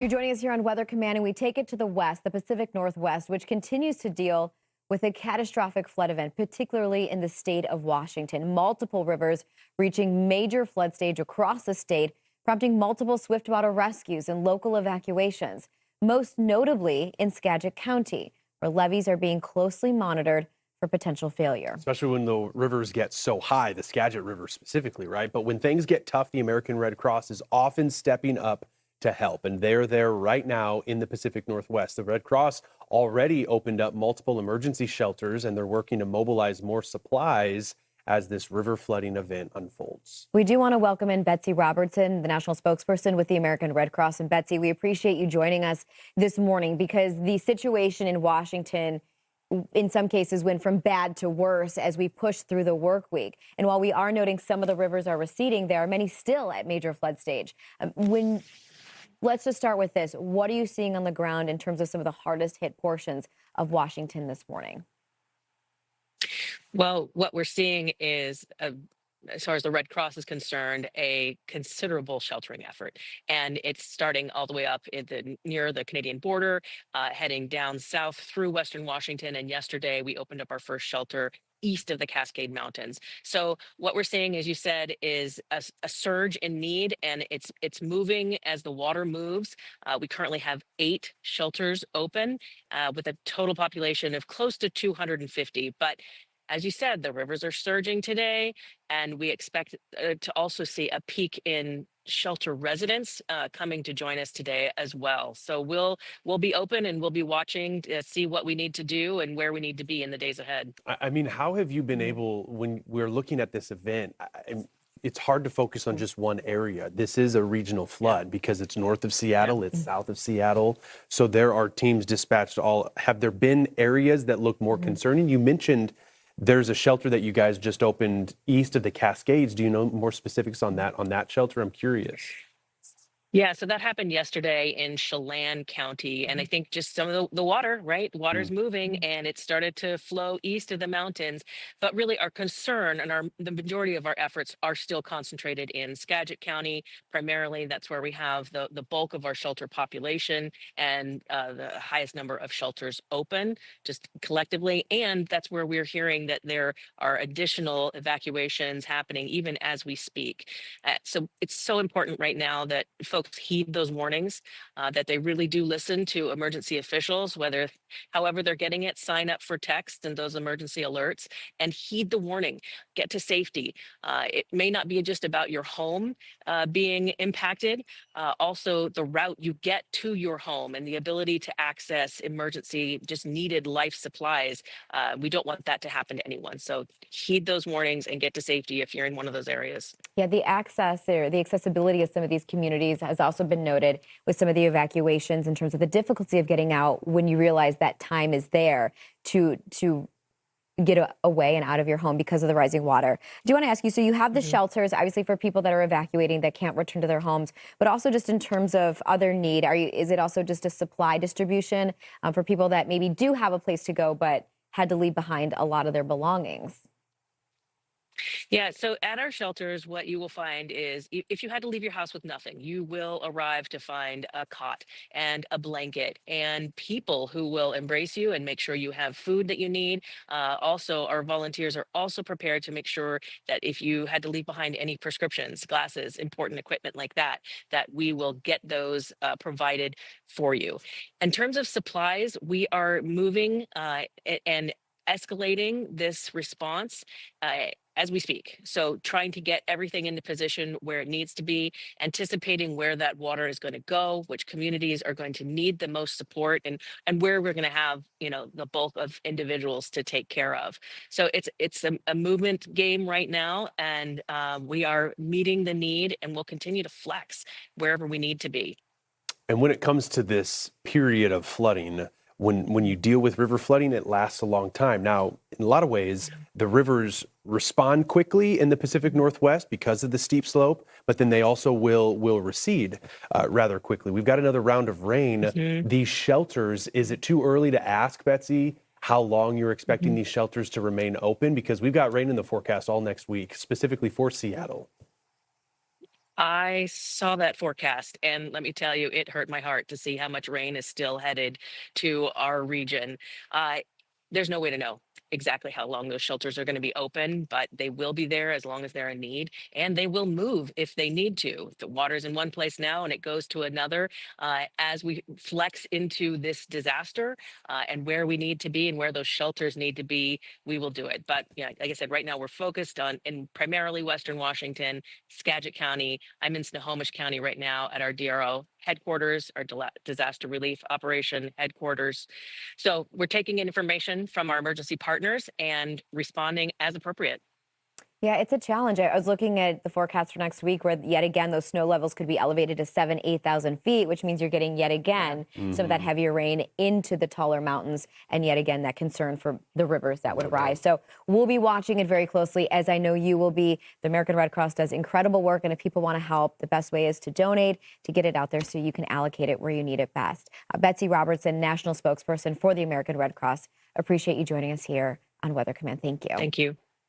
You're joining us here on Weather Command, and we take it to the west, the Pacific Northwest, which continues to deal with a catastrophic flood event, particularly in the state of Washington. Multiple rivers reaching major flood stage across the state, prompting multiple swiftwater rescues and local evacuations, most notably in Skagit County, where levees are being closely monitored for potential failure. Especially when the rivers get so high, the Skagit River specifically, right? But when things get tough, the American Red Cross is often stepping up to help. And they're there right now in the Pacific Northwest. The Red Cross already opened up multiple emergency shelters, and they're working to mobilize more supplies as this river flooding event unfolds. We do want to welcome in Betsy Robertson, the national spokesperson with the American Red Cross. And Betsy, we appreciate you joining us this morning because the situation in Washington in some cases went from bad to worse as we push through the work week. And while we are noting some of the rivers are receding, there are many still at major flood stage. Let's just start with this. What are you seeing on the ground in terms of some of the hardest hit portions of Washington this morning? Well, what we're seeing is, as far as the Red Cross is concerned, a considerable sheltering effort, and it's starting all the way up near the Canadian border, heading down south through Western Washington. And yesterday, we opened up our first shelter east of the Cascade Mountains. So what we're seeing, as you said, is a surge in need, and it's moving as the water moves. We currently have 8 shelters open with a total population of close to 250. But as you said, the rivers are surging today, and we expect to also see a peak in shelter residents coming to join us today as well. So we'll be open and we'll be watching to see what we need to do and where we need to be in the days ahead. I mean, how have you been able, when we're looking at this event, it's hard to focus on just one area. This is a regional flood because it's north of Seattle, it's south of Seattle. So there are teams dispatched all. Have there been areas that look more concerning? You mentioned there's a shelter that you guys just opened east of the Cascades. Do you know more specifics on that shelter? I'm curious. Yeah, so that happened yesterday in Chelan County. And I think just some of the water, right? The water's moving and it started to flow east of the mountains. But really our concern and the majority of our efforts are still concentrated in Skagit County. Primarily, that's where we have the bulk of our shelter population and the highest number of shelters open just collectively. And that's where we're hearing that there are additional evacuations happening even as we speak. So it's so important right now that folks heed those warnings, that they really do listen to emergency officials, however they're getting it, sign up for text and those emergency alerts and heed the warning, get to safety. It may not be just about your home being impacted, also the route you get to your home and the ability to access emergency, just needed life supplies. We don't want that to happen to anyone. So heed those warnings and get to safety if you're in one of those areas. Yeah, the access or the accessibility of some of these communities has also been noted with some of the evacuations in terms of the difficulty of getting out when you realize that time is there to get away and out of your home because of the rising water. I do want to ask you, so you have the shelters, obviously for people that are evacuating that can't return to their homes, but also just in terms of other need, is it also just a supply distribution for people that maybe do have a place to go but had to leave behind a lot of their belongings? Yeah, so at our shelters, what you will find is if you had to leave your house with nothing, you will arrive to find a cot and a blanket and people who will embrace you and make sure you have food that you need. Also, our volunteers are also prepared to make sure that if you had to leave behind any prescriptions, glasses, important equipment like that, that we will get those provided for you. In terms of supplies, we are moving and escalating this response as we speak. So trying to get everything into position where it needs to be, anticipating where that water is going to go, which communities are going to need the most support, and where we're going to have, the bulk of individuals to take care of. So it's a movement game right now, and we are meeting the need, and we'll continue to flex wherever we need to be. And when it comes to this period of flooding, when you deal with river flooding, it lasts a long time. Now, in a lot of ways, the rivers respond quickly in the Pacific Northwest because of the steep slope, but then they also will recede rather quickly. We've got another round of rain. These shelters, is it too early to ask, Betsy, how long you're expecting these shelters to remain open? Because we've got rain in the forecast all next week, specifically for Seattle. I saw that forecast, and let me tell you, it hurt my heart to see how much rain is still headed to our region. Uh, there's no way to know exactly how long those shelters are going to be open, but they will be there as long as they're in need, and they will move if they need to. The water's in one place now and it goes to another. As we flex into this disaster and where we need to be and where those shelters need to be, we will do it. But yeah, like I said, right now we're focused on in primarily Western Washington, Skagit County. I'm in Snohomish County right now at our DRO headquarters, our disaster relief operation headquarters. So we're taking in information from our emergency partners and responding as appropriate. Yeah, it's a challenge. I was looking at the forecast for next week where yet again those snow levels could be elevated to 8,000 feet, which means you're getting yet again some of that heavier rain into the taller mountains, and yet again that concern for the rivers that would rise. So we'll be watching it very closely, as I know you will be. The American Red Cross does incredible work, and if people want to help, the best way is to donate, to get it out there so you can allocate it where you need it best. Betsy Robertson, national spokesperson for the American Red Cross, appreciate you joining us here on Weather Command. Thank you. Thank you.